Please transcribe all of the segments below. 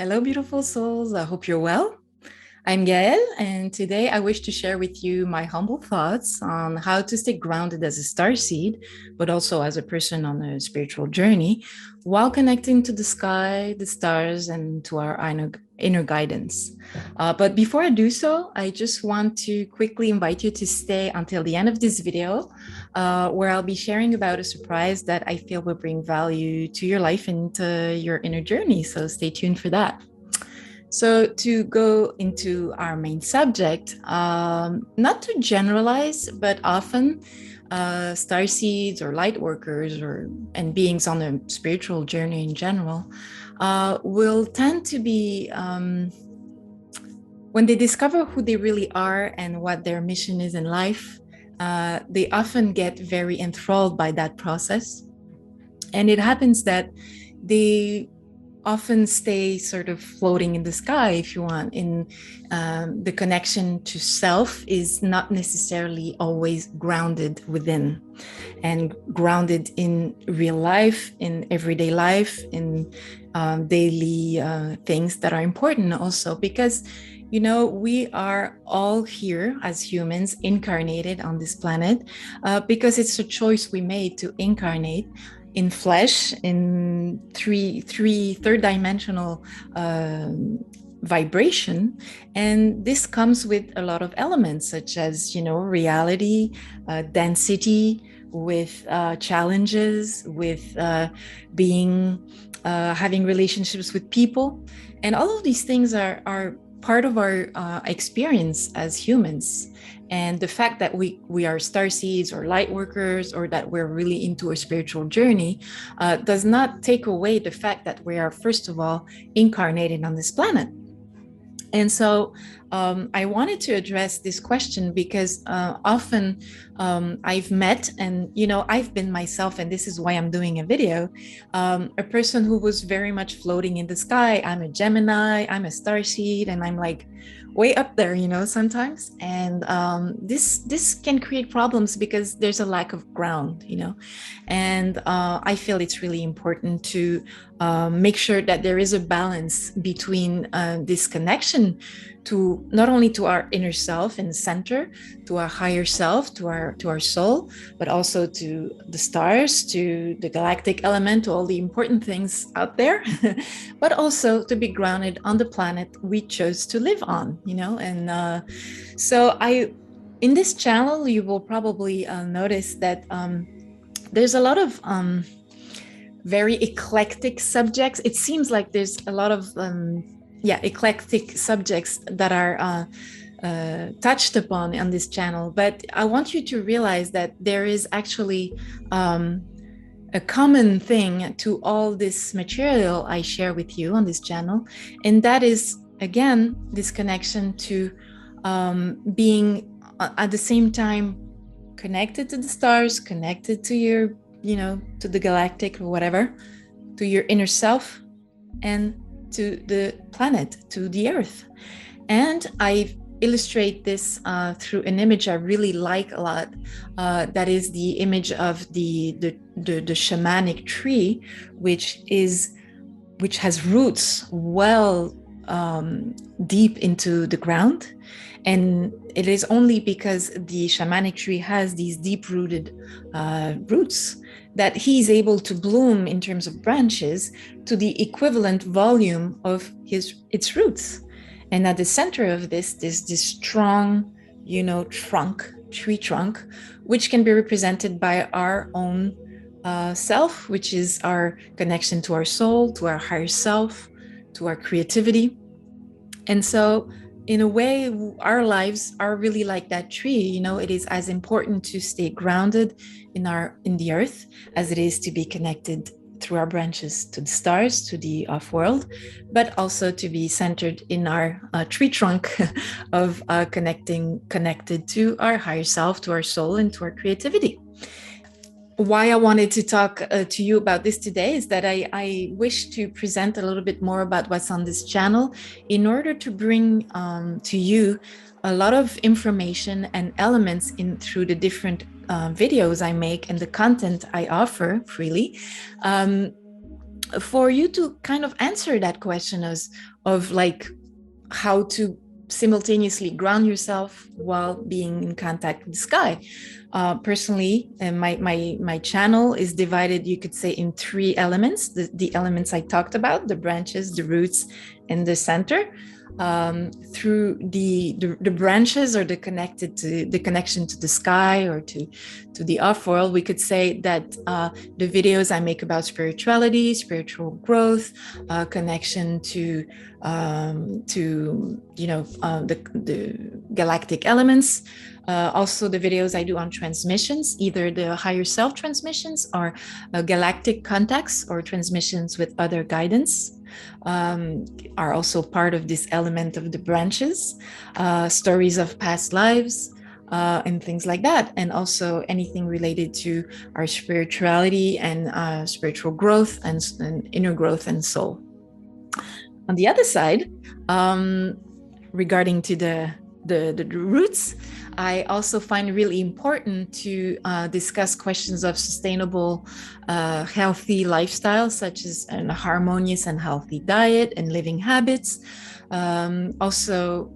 Hello, beautiful souls. I hope you're well. I'm Gael, and today I wish to share with you my humble thoughts on how to stay grounded as a starseed, but also as a person on a spiritual journey, while connecting to the sky, the stars, and to our inner guidance. But before I do so, I just want to quickly invite you to stay until the end of this video, where I'll be sharing about a surprise that I feel will bring value to your life and to your inner journey. So stay tuned for that. So to go into our main subject, not to generalize, but often star seeds or light workers and beings on a spiritual journey in general will tend to be, when they discover who they really are and what their mission is in life, they often get very enthralled by that process. And it happens that they often stay sort of floating in the sky, if you want, in the connection to self is not necessarily always grounded within and grounded in real life, in everyday life, in daily things that are important also, because we are all here as humans incarnated on this planet because it's a choice we made to incarnate in flesh, in third dimensional vibration. And this comes with a lot of elements such as, reality, density, with challenges, with having relationships with people. And all of these things are part of our experience as humans. And the fact that we are star seeds or light workers, or that we're really into a spiritual journey, does not take away the fact that we are, first of all, incarnated on this planet. And so I wanted to address this question because often I've met, and I've been myself, and this is why I'm doing a video, a person who was very much floating in the sky. I'm a Gemini, I'm a starseed, and I'm like way up there, sometimes. And this can create problems because there's a lack of ground, and I feel it's really important to make sure that there is a balance between this connection to not only to our inner self and center, to our higher self, to our soul, but also to the stars, to the galactic element, to all the important things out there, but also to be grounded on the planet we chose to live on, And so in this channel, you will probably notice that there's a lot of very eclectic subjects. It seems like there's a lot of eclectic subjects that are touched upon on this channel, but I want you to realize that there is actually a common thing to all this material I share with you on this channel, and that is, again, this connection to being at the same time connected to the stars, connected to your, to the galactic or whatever, to your inner self, and to the planet, to the earth. And I illustrate this through an image I really like a lot. That is the image of the shamanic tree, which has roots well deep into the ground. And it is only because the shamanic tree has these deep-rooted roots that he's able to bloom in terms of branches to the equivalent volume of its roots. And at the center of this strong, tree trunk, which can be represented by our own self, which is our connection to our soul, to our higher self, to our creativity. And so in a way, our lives are really like that tree. It is as important to stay grounded in the earth as it is to be connected through our branches to the stars, to the off-world, but also to be centered in our tree trunk of connected to our higher self, to our soul, and to our creativity. Why I wanted to talk to you about this today is that I wish to present a little bit more about what's on this channel in order to bring to you a lot of information and elements through the different videos I make and the content I offer freely for you to kind of answer that question of like how to simultaneously ground yourself while being in contact with the sky. Personally, my channel is divided, you could say, in three elements: the elements I talked about, the branches, the roots, and the center. Through the branches, or the connection to the sky, or to the off world, we could say that the videos I make about spirituality, spiritual growth, connection to the galactic elements. Also, the videos I do on transmissions, either the higher self transmissions, or galactic contacts, or transmissions with other guidance, are also part of this element of the branches. Stories of past lives, and things like that. And also anything related to our spirituality and spiritual growth, and inner growth and soul. On the other side, regarding to the roots, I also find really important to discuss questions of sustainable, healthy lifestyle, such as a harmonious and healthy diet and living habits. Also,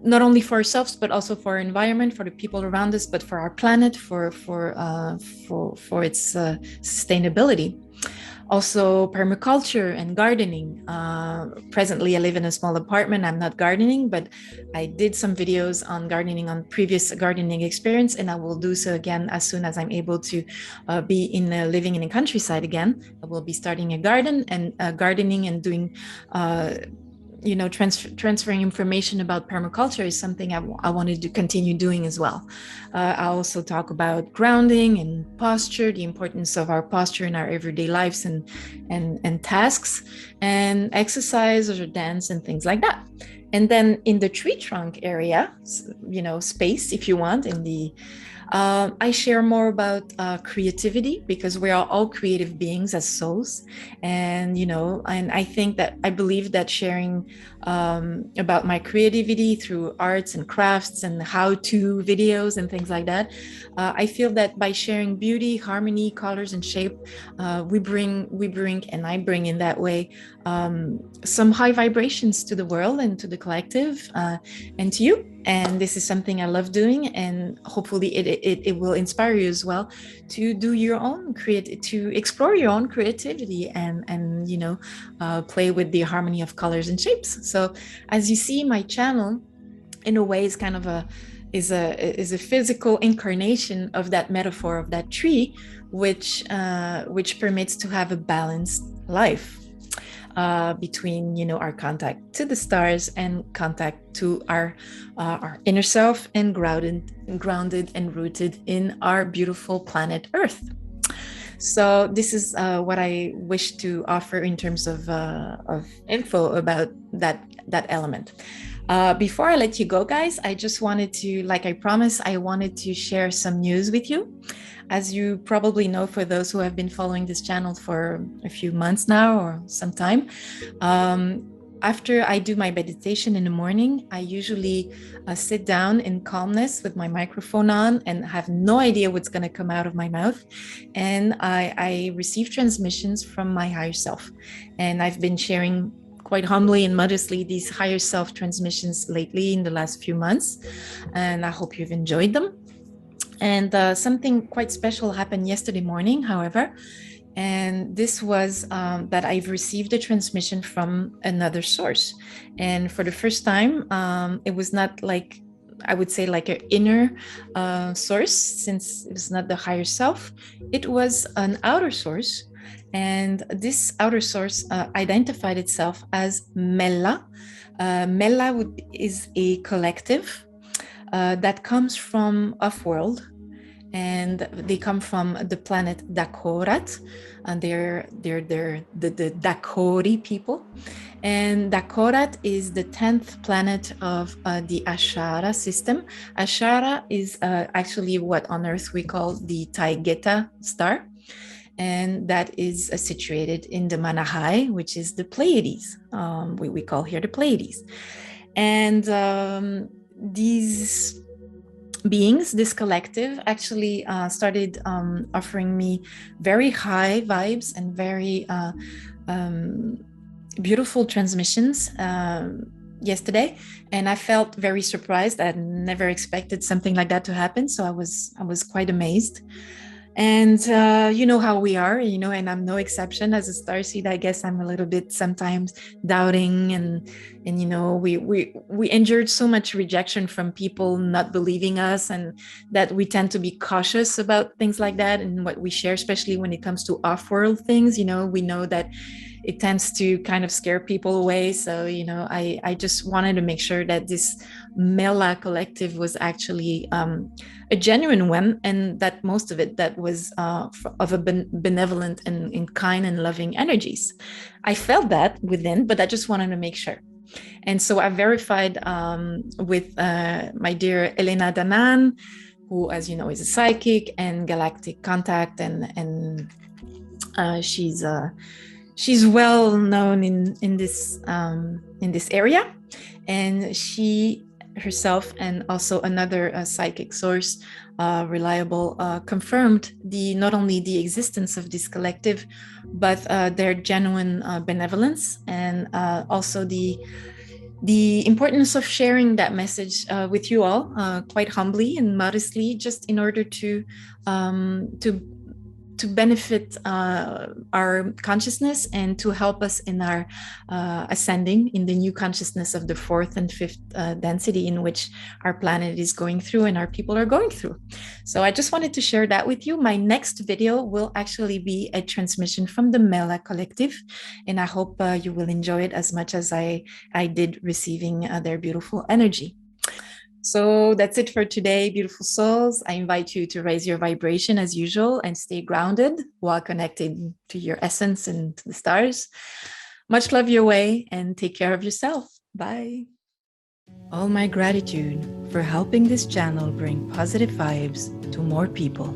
not only for ourselves, but also for our environment, for the people around us, but for our planet, for its sustainability. Also, permaculture and gardening. Presently, I live in a small apartment. I'm not gardening, but I did some videos on gardening on previous gardening experience, and I will do so again as soon as I'm able to be living in a countryside again. I will be starting a garden and gardening and doing transferring information about permaculture is something I wanted to continue doing as well. I also talk about grounding and posture, the importance of our posture in our everyday lives and tasks, and exercise or dance and things like that. And then in the tree trunk area, space, if you want, in the I share more about creativity, because we are all creative beings as souls, and I think that I believe that sharing about my creativity through arts and crafts and how-to videos and things like that, I feel that by sharing beauty, harmony, colors, and shape, we bring and I bring in that way some high vibrations to the world and to the collective, and to you. And this is something I love doing, and hopefully it will inspire you as well to do your own to explore your own creativity, and play with the harmony of colors and shapes. So as you see, my channel in a way is kind of is a physical incarnation of that metaphor of that tree, which permits to have a balanced life. Between our contact to the stars and contact to our inner self, and grounded and rooted in our beautiful planet Earth. So this is what I wish to offer in terms of info about that element. Before I let you go, guys, I just wanted to, like I promised, I wanted to share some news with you. As you probably know, for those who have been following this channel for a few months now or some time, after I do my meditation in the morning, I usually sit down in calmness with my microphone on and have no idea what's going to come out of my mouth. And I receive transmissions from my higher self. And I've been sharing quite humbly and modestly these higher self transmissions lately in the last few months. And I hope you've enjoyed them. And something quite special happened yesterday morning, however, and this was that I've received a transmission from another source. And for the first time, it was not like, I would say, like an inner source, since it was not the higher self. It was an outer source. And this outer source identified itself as Mella. Mella is a collective that comes from off-world, and they come from the planet Dakorat, and they're the Dakori people. And Dakorat is the 10th planet of the Ashara system. Ashara is actually what on Earth we call the Taygeta star, and that is situated in the Manahai, which is the Pleiades. We call here the Pleiades. And these beings, this collective, actually started offering me very high vibes and very beautiful transmissions yesterday, and I felt very surprised. I never expected something like that to happen, so I was quite amazed. And you know how we are, and I'm no exception as a starseed. I guess I'm a little bit sometimes doubting, and we endured so much rejection from people not believing us, and that we tend to be cautious about things like that and what we share, especially when it comes to off-world things. We know that it tends to kind of scare people away. So, I just wanted to make sure that this Mella collective was actually a genuine one, and that most of it that was of a benevolent and kind and loving energies. I felt that within, but I just wanted to make sure. And so I verified with my dear Elena Danan, who, as you know, is a psychic and galactic contact, and she's well known in this area, and she herself and also another psychic source, reliable, confirmed not only the existence of this collective, but their genuine benevolence, and also the importance of sharing that message with you all, quite humbly and modestly, just in order to benefit our consciousness and to help us in our ascending in the new consciousness of the fourth and fifth density in which our planet is going through and our people are going through. So I just wanted to share that with you. My next video will actually be a transmission from the Mella Collective, and I hope you will enjoy it as much as I did receiving their beautiful energy. So that's it for today, beautiful souls. I invite you to raise your vibration as usual and stay grounded while connected to your essence and to the stars. Much love your way, and take care of yourself. Bye. All my gratitude for helping this channel bring positive vibes to more people.